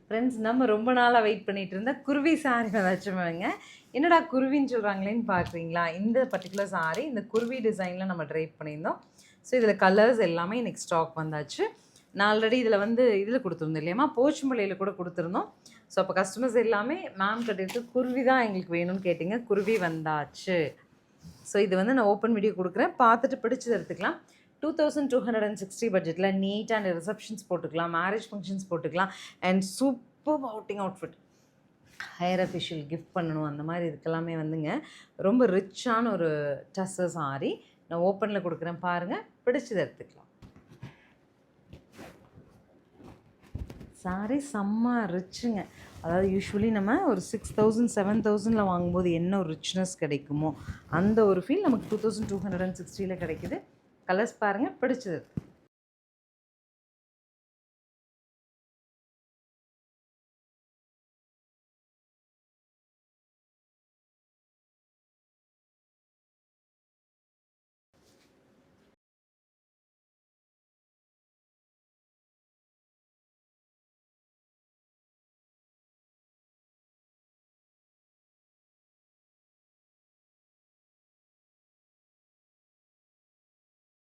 Friends, நம்ம ரொம்ப நாளாக வெயிட் பண்ணிகிட்டு இருந்த குருவி சாரி வச்சுருவாங்க. என்னடா குருவின்னு சொல்கிறாங்களேன்னு பார்க்குறீங்களா? இந்த பர்டிகுலர் சாரி இந்த குருவி டிசைனில் நம்ம ட்ரைப் பண்ணியிருந்தோம். ஸோ இதில் கலர்ஸ் எல்லாமே எனக்கு ஸ்டாக் வந்தாச்சு. நான் ஆல்ரெடி இதில் கொடுத்துருந்தோம் இல்லையாம்மா, போச்சுமலையில் கூட கொடுத்துருந்தோம். ஸோ அப்போ கஸ்டமர்ஸ் எல்லாமே மேம் கட்டிட்டு குருவி தான் எங்களுக்கு வேணும்னு கேட்டிங்க. குருவி வந்தாச்சு. ஸோ இது நான் ஓப்பன் வீடியோ கொடுக்குறேன், பார்த்துட்டு பிடிச்சது எடுத்துக்கலாம். 2260 பட்ஜெட்டில் நீட்டாக ரிசப்ஷன்ஸ் போட்டுக்கலாம், மேரேஜ் ஃபங்க்ஷன்ஸ் போட்டுக்கலாம். And super outing outfit, higher official gift பண்ணணும், அந்த மாதிரி இதுக்கெல்லாமே ரொம்ப ரிச்சான ஒரு டஸ்ஸர் சாரி நான் ஓப்பனில் கொடுக்குறேன். பாருங்கள், பிடிச்சது எடுத்துக்கலாம். சாரி செம்ம ரிச்சுங்க. அதாவது யூஸ்வலி நம்ம ஒரு 6000 7000 வாங்கும்போது என்ன ஒரு ரிச்னஸ் கிடைக்குமோ அந்த ஒரு ஃபீல் நமக்கு 2260 கிடைக்குது. கலர்ஸ் பாருங்கள், பிடிச்சது.